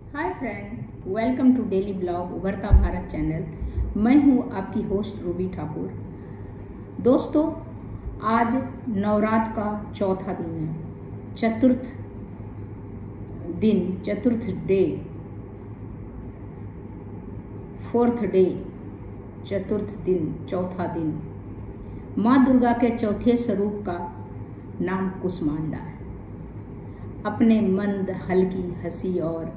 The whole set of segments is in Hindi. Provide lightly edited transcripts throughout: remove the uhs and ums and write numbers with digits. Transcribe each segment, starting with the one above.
Hi friend, welcome to daily blog Ubharta Bharat channel. मैं हूँ आपकी होस्ट रूबी ठाकुर। दोस्तों, आज नवरात्र का चौथा दिन है, चतुर्थ डे, फोर्थ डे, चतुर्थ दिन, चौथा दिन। माँ दुर्गा के चौथे स्वरूप का नाम कुष्मांडा है। अपने मंद हल्की हंसी और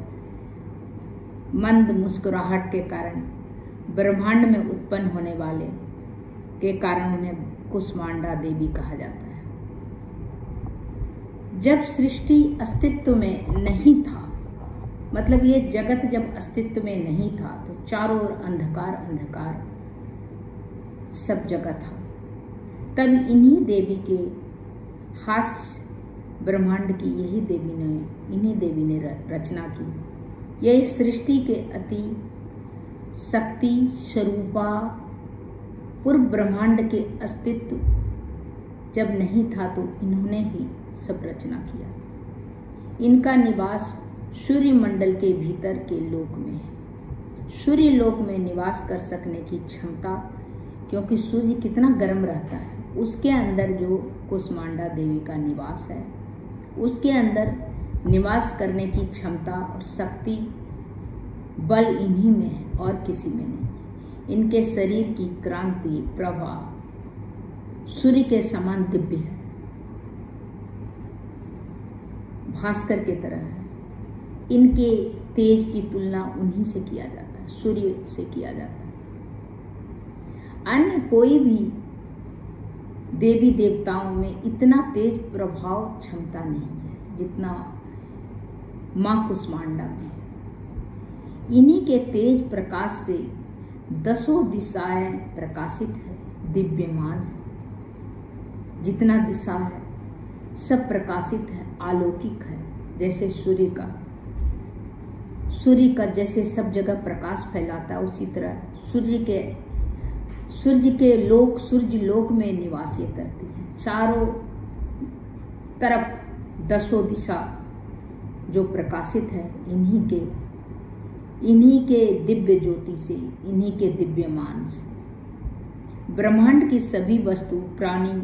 मंद मुस्कुराहट के कारण ब्रह्मांड में उत्पन्न होने वाले के कारण उन्हें कुष्मांडा देवी कहा जाता है। जब सृष्टि अस्तित्व में नहीं था, मतलब ये जगत जब अस्तित्व में नहीं था, तो चारों ओर अंधकार अंधकार सब जगह था। तब इन्हीं देवी के हास्य ब्रह्मांड की इन्हीं देवी ने रचना की। यह इस सृष्टि के अति शक्ति स्वरूपा पूर्व ब्रह्मांड के अस्तित्व जब नहीं था, तो इन्होंने ही सब रचना किया। इनका निवास सूर्य मंडल के भीतर के लोक में है। सूर्य लोक में निवास कर सकने की क्षमता, क्योंकि सूर्य कितना गर्म रहता है, उसके अंदर जो कुष्मांडा देवी का निवास है, उसके अंदर निवास करने की क्षमता और शक्ति बल इन्हीं में है और किसी में नहीं। इनके शरीर की क्रांति प्रभा सूर्य के समान दिव्य है, भास्कर के तरह है। इनके तेज की तुलना उन्हीं से किया जाता है, सूर्य से किया जाता है। अन्य कोई भी देवी देवताओं में इतना तेज प्रभाव क्षमता नहीं है जितना माँ कुष्मांडा में। इन्हीं के तेज प्रकाश से दसों दिशाएं प्रकाशित है, दिव्यमान है। जितना दिशा है सब प्रकाशित है, अलौकिक है। जैसे सूर्य का जैसे सब जगह प्रकाश फैलाता है, उसी तरह सूर्य लोक में निवास ये करती है। चारों तरफ दसों दिशा जो प्रकाशित है, इन्हीं के दिव्य ज्योति से, इन्हीं के दिव्यमान से। ब्रह्मांड की सभी वस्तु, प्राणी,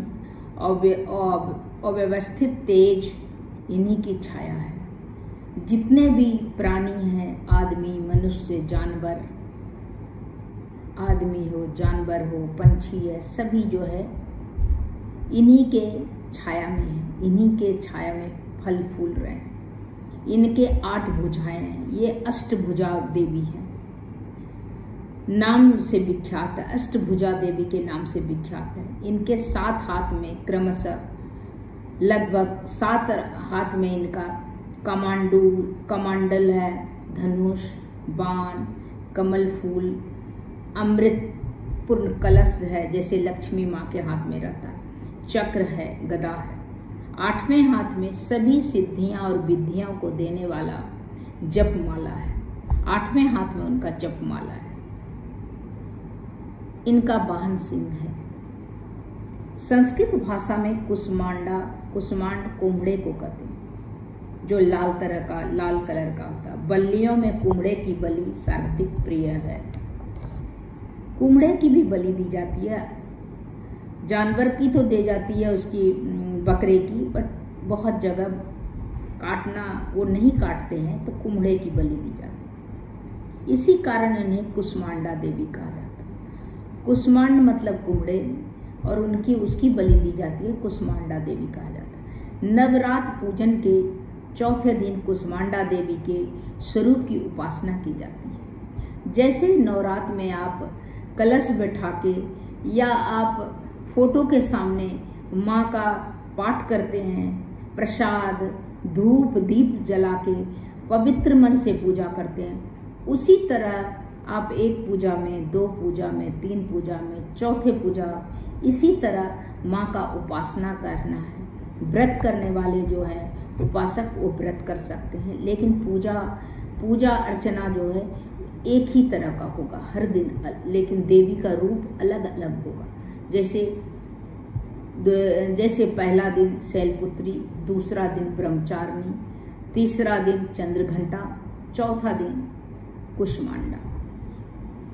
अव्यवस्थित तेज इन्हीं की छाया है। जितने भी प्राणी हैं, आदमी, मनुष्य, जानवर, आदमी हो, जानवर हो, पंछी है, सभी जो है इन्हीं के छाया में है। इन्हीं के छाया में फल फूल रहे हैं। इनके 8 भुजाएं हैं। ये अष्टभुजा देवी है, नाम से विख्यात है। अष्टभुजा देवी के नाम से विख्यात है। इनके 7 हाथ में क्रमशः लगभग 7 हाथ में इनका कमांडल है, धनुष, बाण, कमल फूल, अमृत पूर्ण कलश है, जैसे लक्ष्मी माँ के हाथ में रहता है, चक्र है, गदा है। 8वें हाथ में सभी सिद्धियां और विधियों को देने वाला जपमाला है। 8वें हाथ में उनका जपमाला है। इनका वाहन सिंह है। संस्कृत भाषा में कुष्मांड कुम्हड़े को कहते हैं, जो लाल कलर का होता है। बलियों में कुम्हड़े की बलि सर्वाधिक प्रिय है। कुम्हड़े की भी बलि दी जाती है, जानवर की तो दे जाती है, उसकी बकरे की, बट बहुत जगह काटना वो नहीं काटते हैं, तो कुम्हड़े की बलि दी जाती है। इसी कारण इन्हें कुष्मांडा देवी कहा जाता है। कुष्मांड मतलब कुम्हड़े, और उसकी बलि दी जाती है, कुष्मांडा देवी कहा जाता है। नवरात्र पूजन के चौथे दिन कुष्मांडा देवी के स्वरूप की उपासना की जाती है। जैसे नवरात्र में आप कलश बैठा के या आप फोटो के सामने माँ का पाठ करते हैं, प्रसाद, धूप, दीप जला के पवित्र मन से पूजा करते हैं, उसी तरह आप एक पूजा में, 2 पूजा में, 3 पूजा में, चौथे पूजा, इसी तरह माँ का उपासना करना है। व्रत करने वाले जो है उपासक, वो व्रत कर सकते हैं, लेकिन पूजा अर्चना जो है एक ही तरह का होगा हर दिन, लेकिन देवी का रूप अलग अलग होगा। जैसे पहला दिन शैलपुत्री, दूसरा दिन ब्रह्मचारिणी, तीसरा दिन चंद्रघंटा, चौथा दिन कुष्मांडा।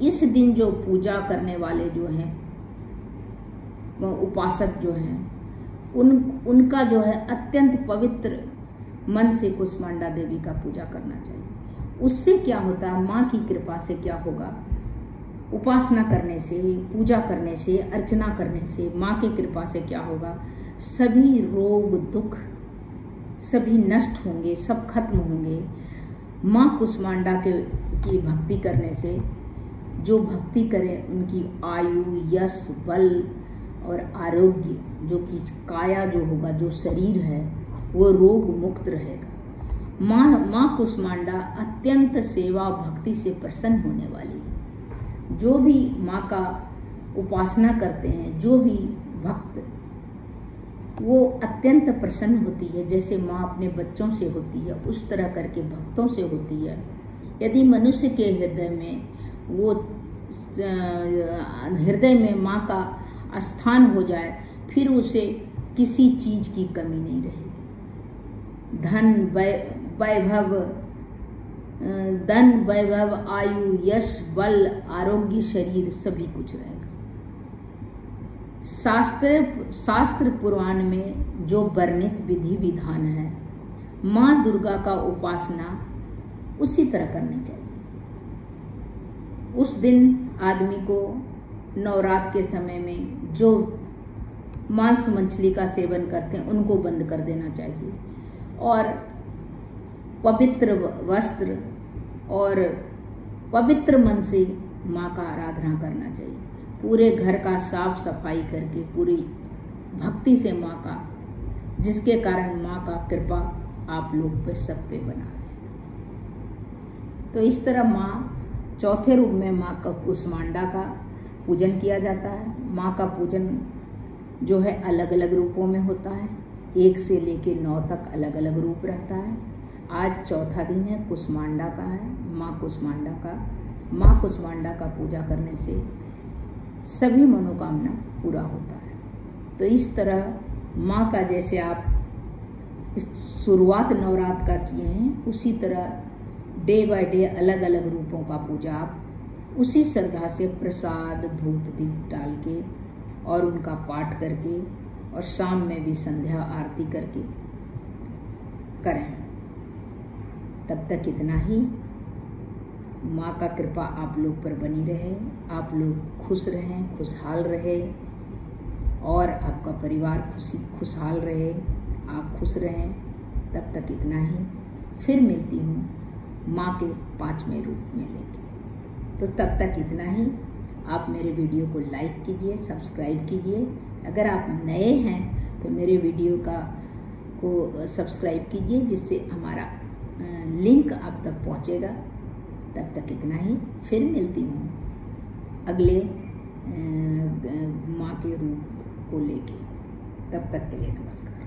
इस दिन जो पूजा करने वाले जो हैं, उपासक जो हैं, उनका जो है अत्यंत पवित्र मन से कुष्मांडा देवी का पूजा करना चाहिए। उससे क्या होता है, माँ की कृपा से क्या होगा, उपासना करने से, पूजा करने से, अर्चना करने से, माँ की कृपा से क्या होगा, सभी रोग दुख सभी नष्ट होंगे, सब खत्म होंगे। माँ कुष्मांडा की भक्ति करने से, जो भक्ति करे उनकी आयु, यश, बल और आरोग्य, जो कि काया जो होगा, जो शरीर है, वो रोग मुक्त रहेगा। माँ कुष्मांडा अत्यंत सेवा भक्ति से प्रसन्न होने वाली है। जो भी माँ का उपासना करते हैं, जो भी भक्त, वो अत्यंत प्रसन्न होती है। जैसे माँ अपने बच्चों से होती है, उस तरह करके भक्तों से होती है। यदि मनुष्य के हृदय में वो हृदय में माँ का स्थान हो जाए, फिर उसे किसी चीज की कमी नहीं रहेगी। धन वैभव आयु यश बल आरोग्य शरीर सभी कुछ रहेगा। शास्त्र पुराण में जो वर्णित विधि विधान है, माँ दुर्गा का उपासना उसी तरह करनी चाहिए। उस दिन आदमी को नवरात्र के समय में जो मांस मछली का सेवन करते हैं उनको बंद कर देना चाहिए, और पवित्र वस्त्र और पवित्र मन से माँ का आराधना करना चाहिए। पूरे घर का साफ सफाई करके पूरी भक्ति से माँ का, जिसके कारण माँ का कृपा आप लोग पे सब पे बना रहेगा। तो इस तरह माँ चौथे रूप में माँ का कुष्मांडा का पूजन किया जाता है। माँ का पूजन जो है अलग अलग रूपों में होता है, 1 से लेकर 9 तक अलग अलग रूप रहता है। आज चौथा दिन है, कुष्मांडा का है, माँ कुष्मांडा का पूजा करने से सभी मनोकामना पूरा होता है। तो इस तरह माँ का जैसे आप इस शुरुआत नवरात्र का किए हैं, उसी तरह डे बाय डे अलग अलग रूपों का पूजा आप उसी श्रद्धा से प्रसाद धूप दीप डाल के और उनका पाठ करके और शाम में भी संध्या आरती करके करें। तब तक इतना ही। माँ का कृपा आप लोग पर बनी रहे, आप लोग खुश रहें, खुशहाल रहे, और आपका परिवार खुशहाल रहे, आप खुश रहें। तब तक इतना ही। फिर मिलती हूँ माँ के 5वें रूप में लेके। तो तब तक इतना ही। आप मेरे वीडियो को लाइक कीजिए, सब्सक्राइब कीजिए। अगर आप नए हैं तो मेरे वीडियो को सब्सक्राइब कीजिए, जिससे हमारा लिंक आप तक पहुंचेगा। तब तक इतना ही। फिर मिलती हूँ अगले माँ के रूप को लेके। तब तक के लिए नमस्कार।